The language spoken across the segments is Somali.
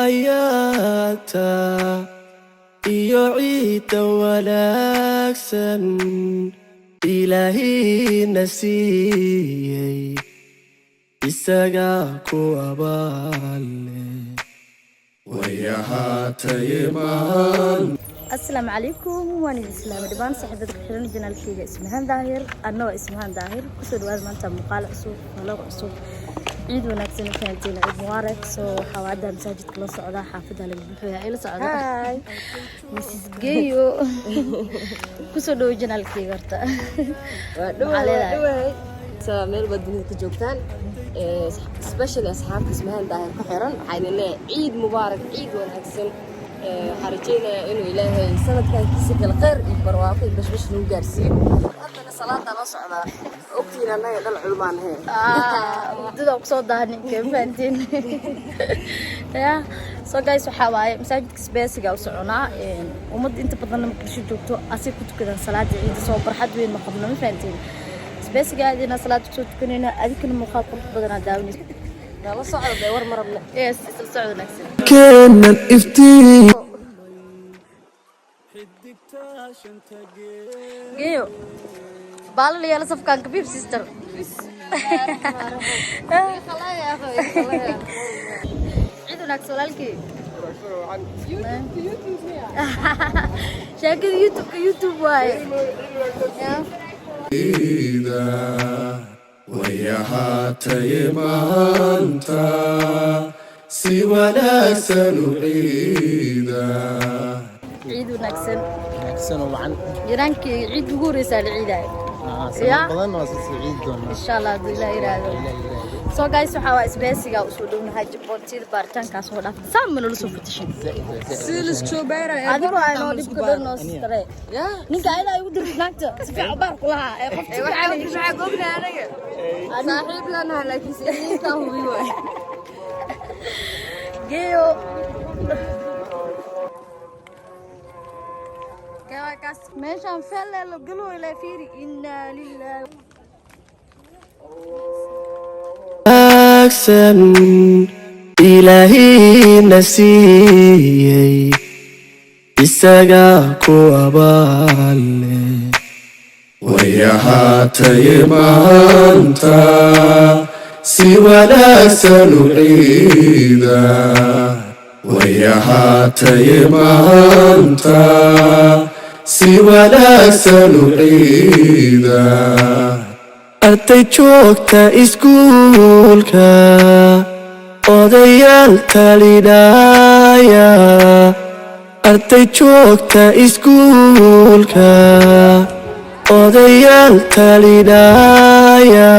ayaata iyo ciidda wanaagsan ilaahina siiyey isagaa ku abaale way ahaatay maan. السلام عليكم وانا الاسلام دبان صاحبتك حلون جنال كيغا اسمهان ظاهر انا اسمهان ظاهر كسو دواد مانتا مقال عصوب ولو عصوب عيد وناكسن كانتين عيد مبارك سو حوادا مساجد كلا سعودا حافظها للبحوية ايلا سعودا هاي مسيس جيو كسو دو جنال كيغا دوهي ميل بدني كجوجتان سبيشال اصحاب اسمهان ظاهر كحيران عين الله عيد مبارك عيد وناكسن حرجينا إنه إلهي سنة كان كيسك الخير يبرواقي بش نوجارسين أنا صلاة نص على أختي أنا يدل علمان هي ضد أقصد هني كيف أنتين يا so guys waxaa waaye masaajidka Space-ga u soconaa umad inta badan markay soo joogto asii ku tukadan salaada ciid soo barxad weyn ma qabno ma fahantiin Space-ga adina salaad ku soo tukanayna adikana muuqaal qurux badan daawanaysa la socdo bay war marabna yes isla socdo nagsan كان افتي جيو بالي يلا صفكان كبيب سيستر خلاص يا أخوي عيدو ناكس ولالكي شاكر يوتيوب واي way ahaatay maanta si wanaagsan u ciida عيد وناكسن أحسن وعن جيرانك عيد وقوري سال عيداي سنة بدن واسس عيد دون إن شاء الله لا إرادة so guys waxaa Space-ga u soo dhownahay Djibouti baaritaankaas oo dhaaf saaman loo soo fatishin سيلس شو بيرة adigu ay noo dib ka dhanno sare ninka ayda ay u dirnaagta si fiican baar ku lahaa ee qofka waxaa goobna anaga saaxiib lana laakiin sidiinta hubi way geeyo kaas meeshan felle la galo ila fiiri inna lillahi wanaagsan ilaahina siiyey isagaa ku abaale way ahaatay maanta si wanaagsan u ciida way ahaatay maanta si wanaagsan u ciida arday joogta iskuulka odayaal talinaya arday joogta iskuulka odayaal talinaya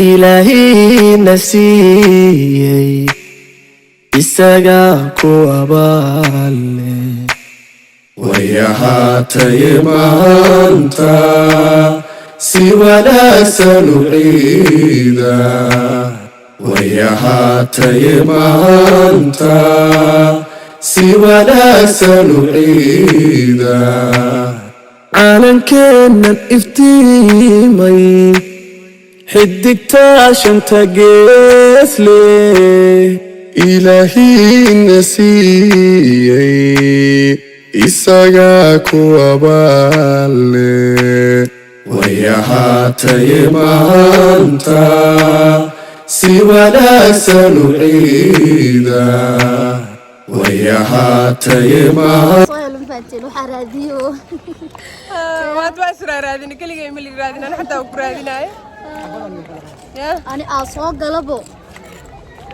ilaahina siiyey isagaa ku abaale way ahaatay maanta si wanaagsan u ciida way ahaatay maanta si wanaagsan u ciida calankeennan iftiimay xidigtaa shanta gees leh ilaahina siiyey isagaa ku abaale way ahaatay maanta si wanaagsan u ciida way ahaatay maanta soo faanteen waxa raadiyo waad waa sura raadin kaliya imil raadin ana xataa ku raadinaay ya ani soo galabo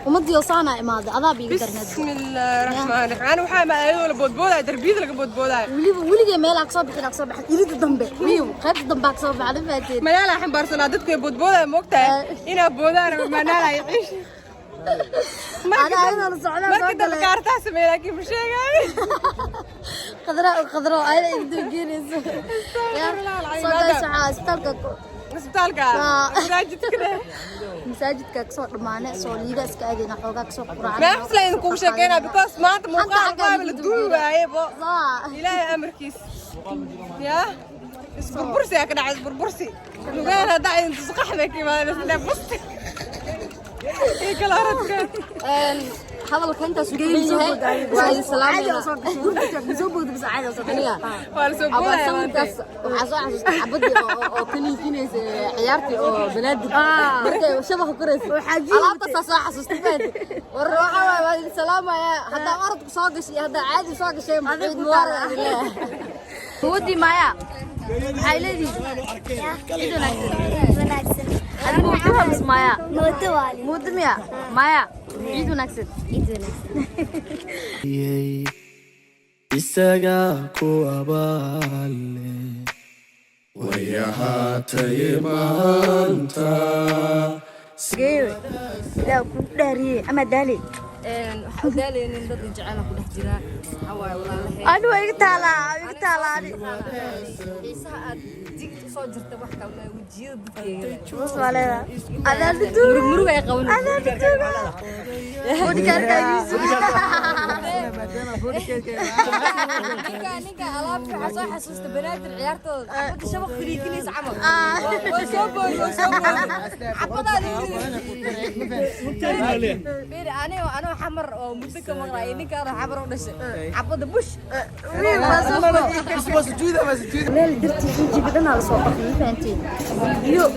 ummadii saana imaada adaa biga darnad bismillaahir rahmaanir rahiim waxa ma ayado la boodbooday darbiyada laga boodbooday wiliga meel ag soo baxay ilida dambe miyo qayb dambe ag soo baxay faanteen magaala xambaarsan dadka boodbooday moogtaa ina boodaan manaala yiish أنا صعنا ما كنت ذكرتها سمينا كيف شيء خضراء أنا يبدو جينيس صدق ساعة isbitaalka masaajidka masaajidka ka soo dhamaanay soo liidas ka aadina xoogaa ka soo quraan ma xisleen ku sheekayna because maanta muuqaal qaabil duubay bo ilaahay amarkiis ya isburbursi ka dhacay isburbursi lugaha dhacay inta suqaxda kiimaana sida busti ee kala radka هذا كنت سجين وعلى السلام عادي أصلا بزوبود بس عادي أصلا وعصا عبدي أو كني كنيس عيارتي أو بلاد مركي شبه كريس علاقة صح استفاد والروحة السلام يا هذا أرض صاقش هذا عادي صاقش هذا مورد ودي معايا عائلتي إذا نكسر أنا موضوع بس معايا موضوع معايا عيد ونكسر isaga ku abaale way ahaatay maanta لا كنت داري أما دالي دالي إن ضد جعلنا كل احترام حواي والله أنا ويقتلا ساعات ديك صوجر تبعك ما وجيب بص عليها أنا بدو مرور يا قوي أنا بدو ودي كان نيكا ألعب في حصة حسوس بنات العيار تو عبد الشباب خريجين يسعموا وصبر عبد أنا حمر ومسك مغرى نيكا أنا حمر ونش عبد بوش ميل درتي إنتي بدنا على صوتك فهمتي فيديو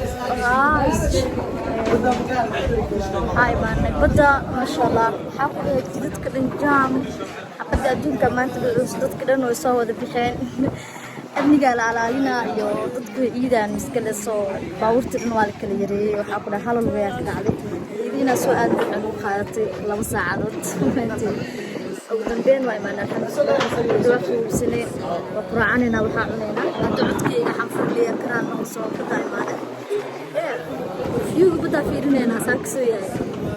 هاي بانك بدا ما شاء الله حاول جدتك الانجام حبدا دون كمان تبي صدتك لأنه يسوى ذا بخير أبني قال على لنا يو ضدك إيدا مسكلة الصور باورت الموالك اللي يري وحاول حال الوياك عليك إذا سؤال عنو خاطي لما ساعدت وذنبين وإيمانا الحمد لله دوافي سنين وقرآننا وحاولنا دعوتك إذا حنفر لي أكران نغصوا كتا إيمانا فيوه بدا في رنين هساك سويا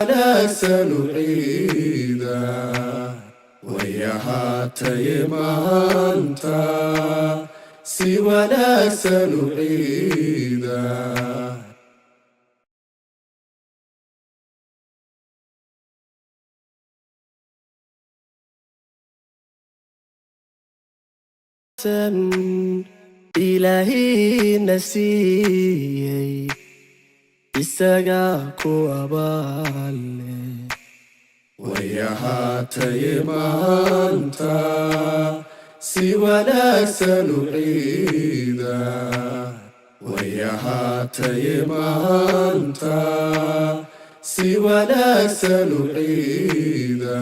أنا سنعيدا ويحاتي مانتا سوانا سنعيدا إلهي نسيي isaga ku abaale way ahaatay maanta si wanaagsan u ciida way ahaatay maanta si wanaagsan u ciida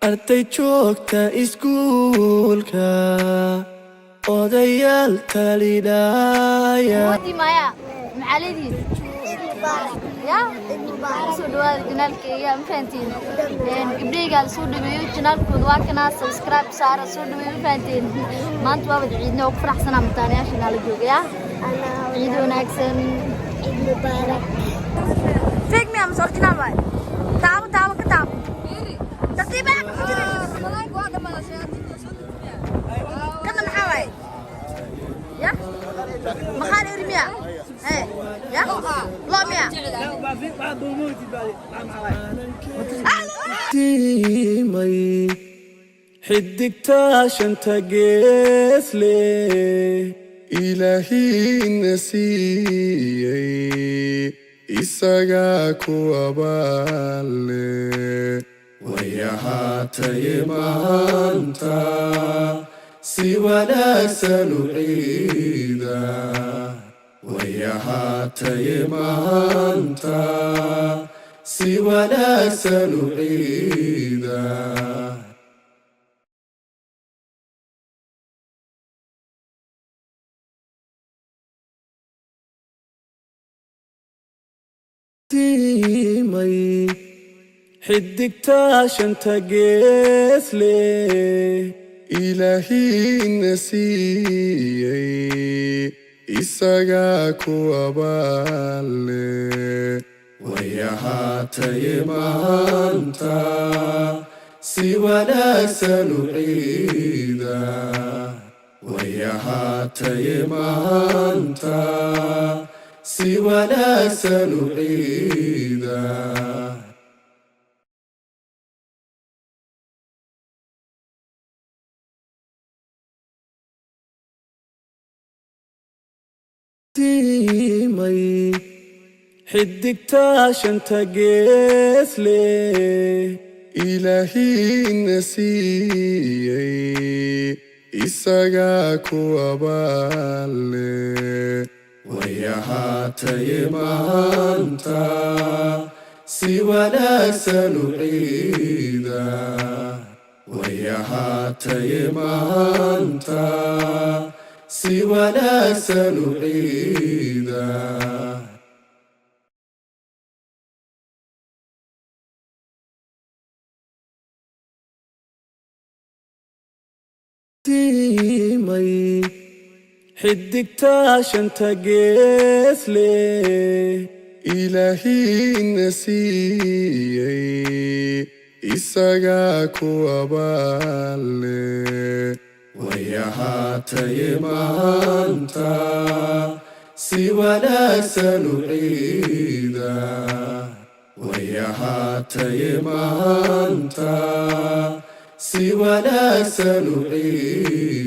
arday joogta iskuulka odayaal talinaya ودي معايا معالدي يا سودوال جنالك يا مفانتين إبريق على سودو بيو جنالك ودواكنا سبسكرايب سارة سودو بيو مفانتين ما أنتوا بدي عيدنا وفرح سنة متانية عشان على جوج يا عيدو ناكسن عيد مبارك فيك ميا مسؤول جنال واي تعالوا كتاب ترتيبا كنا محاوي يا مخالي رميا ايه يا لا ميا timay xidigtaa shanta gees leh ilaahina siiyey isagaa ku abaale way ahaatay maanta si wanaagsan u ciida way ahaatay maanta si wanaagsan u ciida timay xidigtaa shanta gees leh ilaahina siiyey isagaa ku abaale way ahaatay maanta si wanaagsan u ciida way ahaatay maanta si wanaagsan u ciida timay xidigtaa shanta gees leh إلهي نسيي إساقا كوابالي ويهاتي مانتا سوانا سنعيدا ويهاتي مانتا سوانا سنعيدا مي حدك تاشن تقيسلي إلهي نسيي إساقا كوابالي ويهاتي مانتا سوانا سنعيدا ويهاتي مانتا سوانا سنعيدا